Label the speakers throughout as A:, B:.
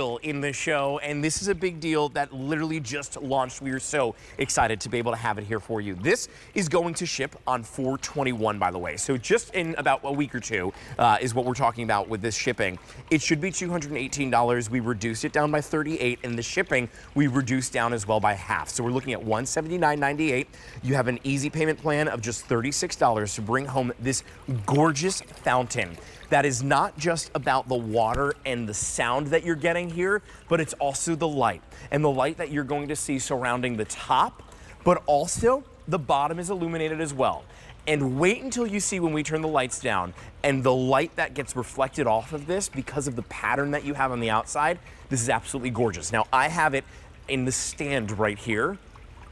A: deal in the show, and this is a big deal that literally just launched. We are so excited to be able to have it here for you. This is going to ship on 4/21, by the way. So just in about a week or two is what we're talking about with this shipping. It should be $218. We reduced it down by $38, and the shipping we reduced down as well by half. So we're looking at $179.98. You have an easy payment plan of just $36 to bring home this gorgeous fountain. That is not just about the water and the sound that you're getting here, but it's also the light. And the light that you're going to see surrounding the top, but also the bottom is illuminated as well. And wait until you see when we turn the lights down and the light that gets reflected off of this because of the pattern that you have on the outside. This is absolutely gorgeous. Now I have it in the stand right here,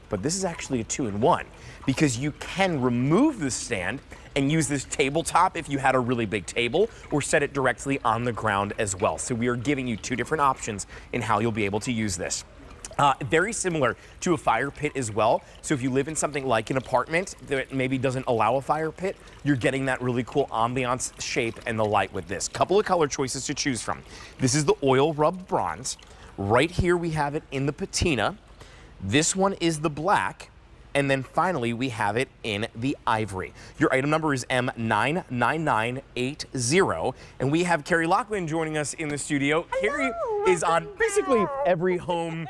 A: but this is actually a 2-in-1 because you can remove the stand and use this tabletop if you had a really big table, or set it directly on the ground as well. So we are giving you two different options in how you'll be able to use this. Very similar to a fire pit as well. So if you live in something like an apartment that maybe doesn't allow a fire pit, you're getting that really cool ambiance shape and the light with this. Couple of color choices to choose from. This is the oil rubbed bronze. Right here we have it in the patina. This one is the black. And then finally, we have it in the ivory. Your item number is M99980. And we have Carrie Loughlin joining us in the studio.
B: Hello,
A: Carrie is on basically every home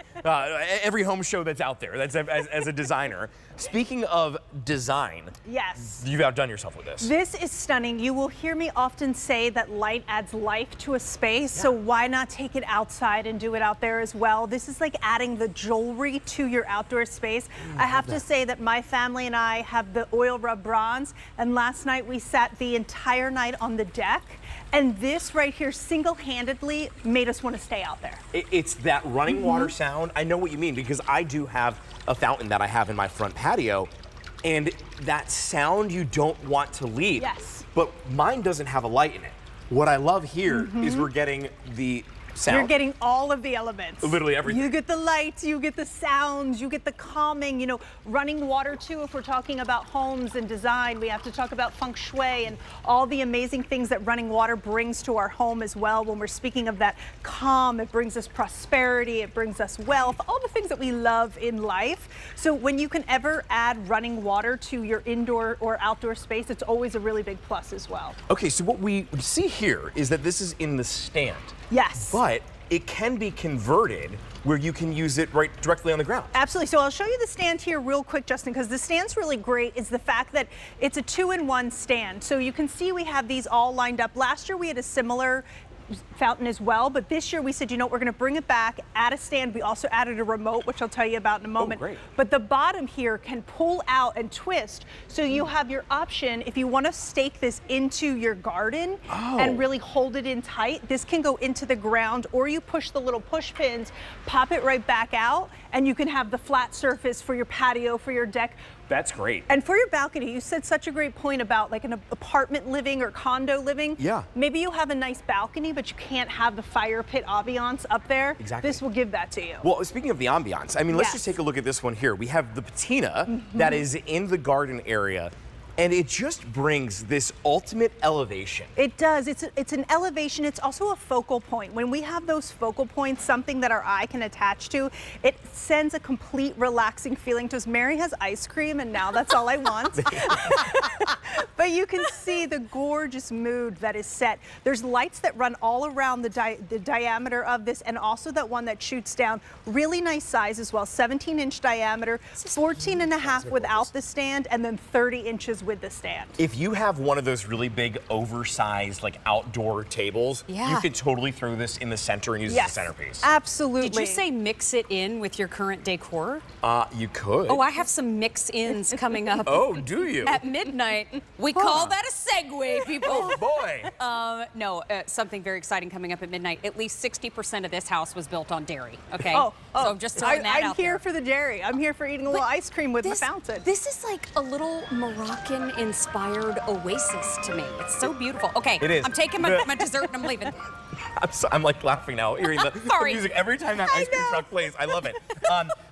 A: show that's out there that's as a designer. Speaking of design,
B: yes,
A: you've outdone yourself with this.
B: This is stunning. You will hear me often say that light adds life to a space, so why not take it outside and do it out there as well? This is like adding the jewelry to your outdoor space. I have to say that my family and I have the oil rub bronze, and last night we sat the entire night on the deck, and this right here single-handedly made us want to stay out there.
A: It's that running water sound. I know what you mean because I do have a fountain that I have in my front patio, and that sound you don't want to leave.
B: Yes.
A: But mine doesn't have a light in it. What I love here is we're getting the sound.
B: You're getting all of the elements.
A: Literally everything.
B: You get the lights, you get the sounds, you get the calming, you know, running water too. If we're talking about homes and design, we have to talk about feng shui and all the amazing things that running water brings to our home as well. When we're speaking of that calm, it brings us prosperity, it brings us wealth, all the things that we love in life. So when you can ever add running water to your indoor or outdoor space, it's always a really big plus as well.
A: Okay, so what we see here is that this is in the stand.
B: Yes.
A: But it can be converted where you can use it right directly on the ground.
B: Absolutely. So I'll show you the stand here real quick, Justin, because the stand's really great is the fact that it's a 2-in-1 stand. So you can see we have these all lined up. Last year we had a similar fountain as well, but this year we said, you know, we're going to bring it back, add a stand. We also added a remote, which I'll tell you about in a moment.
A: Oh, great.
B: But the bottom here can pull out and twist, so you have your option if you want to stake this into your garden and really hold it in tight. This can go into the ground, or you push the little push pins, pop it right back out, and you can have the flat surface for your patio, for your deck.
A: That's great.
B: And for your balcony, you said such a great point about like an apartment living or condo living.
A: Yeah.
B: Maybe you have a nice balcony, but you can't have the fire pit ambiance up there.
A: Exactly.
B: This will give that to you.
A: Well, speaking of the ambiance, I mean, let's just take a look at this one here. We have the patina that is in the garden area, and it just brings this ultimate elevation.
B: It does. It's an elevation. It's also a focal point. When we have those focal points, something that our eye can attach to, it sends a complete relaxing feeling to us. Mary has ice cream, and now that's all I want. But you can see the gorgeous mood that is set. There's lights that run all around the diameter of this, and also that one that shoots down. Really nice size as well. 17-inch diameter, 14.5 without the stand, and then 30 inches with the stand.
A: If you have one of those really big, oversized, like outdoor tables, you could totally throw this in the center and use it as a centerpiece.
B: Absolutely.
C: Did you say mix it in with your current decor?
A: You could.
C: Oh, I have some mix-ins coming up.
A: Oh, do you?
C: At midnight. We call that a segue, people.
A: Oh, boy.
C: No, something very exciting coming up at midnight. At least 60% of this house was built on dairy, okay?
B: So
C: I'm just throwing that out there.
B: I'm here for the dairy. I'm here for eating a little ice cream with the fountain.
C: This is like a little Moroccan-inspired oasis to me. It's so beautiful. Okay,
A: it is.
C: I'm taking my dessert and I'm leaving.
A: I'm like laughing now, hearing the
C: Sorry.
A: music every time that ice cream
B: know.
A: truck plays. I love it.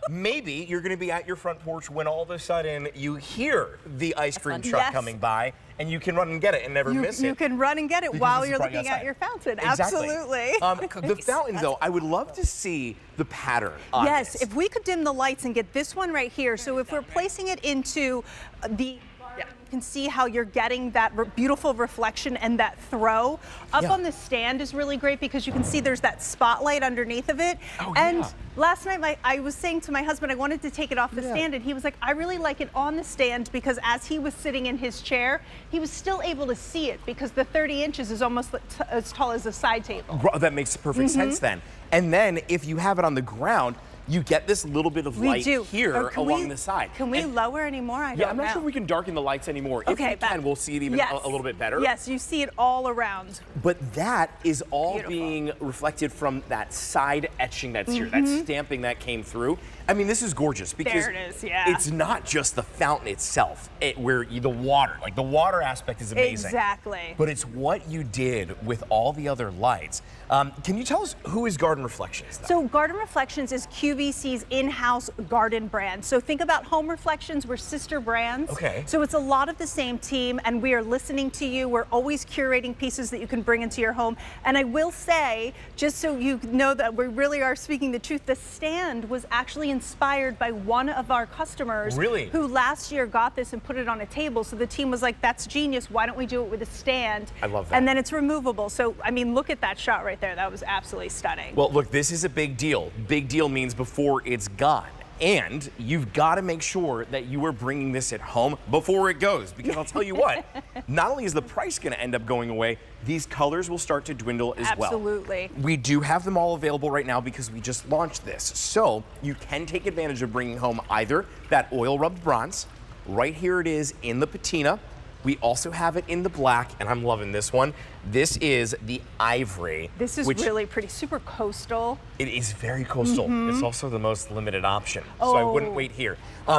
A: Maybe you're going to be at your front porch when all of a sudden you hear the ice cream truck
B: Yes.
A: coming by, and you can run and get it and never miss it.
B: You can run and get it
A: Because
B: while
A: this
B: you're
A: is brought you
B: looking at
A: outside.
B: your fountain.
A: Exactly.
B: Absolutely.
A: The fountain, though, I would love to see the pattern on
B: Yes,
A: this.
B: if we could dim the lights and get this one right here. So if we're placing it into the garden, you can see how you're getting that beautiful reflection and that throw. Up
A: Yeah.
B: on the stand is really great because you can see there's that spotlight underneath of it.
A: Oh,
B: and
A: yeah.
B: last night I was saying to my husband I wanted to take it off the stand, and he was like, I really like it on the stand because as he was sitting in his chair, he was still able to see it because the 30 inches is almost as tall as a side table.
A: That makes perfect sense then. And then if you have it on the ground, you get this little bit of light here
B: Or can
A: along the side.
B: Can we
A: And-
B: lower anymore? I
A: Yeah,
B: don't
A: I'm
B: know.
A: not sure if we can darken the lights anymore. If
B: Okay,
A: we can, we'll see it even
B: yes.
A: a little bit better.
B: Yes, you see it all around.
A: But that is all
B: Beautiful.
A: being reflected from that side etching that's here,
B: Mm-hmm.
A: that stamping that came through. I mean, this is gorgeous because
B: There it is, yeah.
A: it's not just the fountain itself, the water, like the water aspect is amazing.
B: Exactly.
A: But it's what you did with all the other lights. Can you tell us who is Garden Reflections, though?
B: So Garden Reflections is QVC's in-house garden brand. So think about Home Reflections, we're sister brands.
A: Okay.
B: So it's a lot of the same team, and we are listening to you. We're always curating pieces that you can bring into your home. And I will say, just so you know that we really are speaking the truth, the stand was actually inspired by one of our customers.
A: Really?
B: Who last year got this and put it on a table. So the team was like, that's genius. Why don't we do it with a stand?
A: I love that.
B: And then it's removable. So, I mean, look at that shot right there. That was absolutely stunning.
A: Well, look, this is a big deal. Big deal means before it's gone. And you've got to make sure that you are bringing this at home before it goes. Because I'll tell you what, not only is the price going to end up going away, these colors will start to dwindle as well.
B: Absolutely.
A: We do have them all available right now because we just launched this. So you can take advantage of bringing home either that oil rubbed bronze, right here it is in the patina. We also have it in the black, and I'm loving this one. This is the ivory.
B: This is
A: which
B: really pretty, super coastal.
A: it is very coastal. It's also the most limited option, so I wouldn't wait here.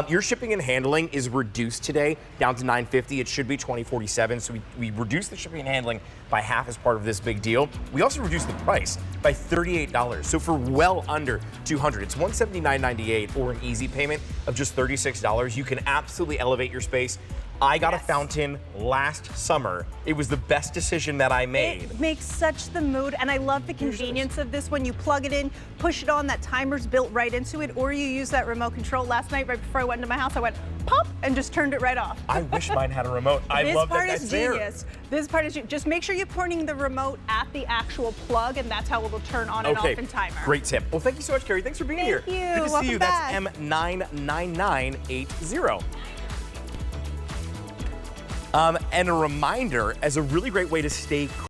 A: Your shipping and handling is reduced today down to $9.50. It should be $20.47, so we reduced the shipping and handling by half as part of this big deal. We also reduced the price by $38, so for well under $200. It's $179.98 or an easy payment of just $36. You can absolutely elevate your space. I got a fountain last summer. It was the best decision that I made.
B: It makes such the mood, and I love the convenience of this. When you plug it in, push it on, that timer's built right into it, or you use that remote control. Last night, right before I went into my house, I went pop and just turned it right off.
A: I wish mine had a remote. I
B: This
A: love that
B: part
A: that's
B: is
A: there.
B: genius. This part is just make sure you're pointing the remote at the actual plug, and that's how it will turn on and off in timer.
A: Great tip. Well, thank you so much, Carrie. Thanks for being here.
B: Thank you.
A: Good to see
B: Welcome
A: you.
B: back.
A: That's M99980. And a reminder, as a really great way to stay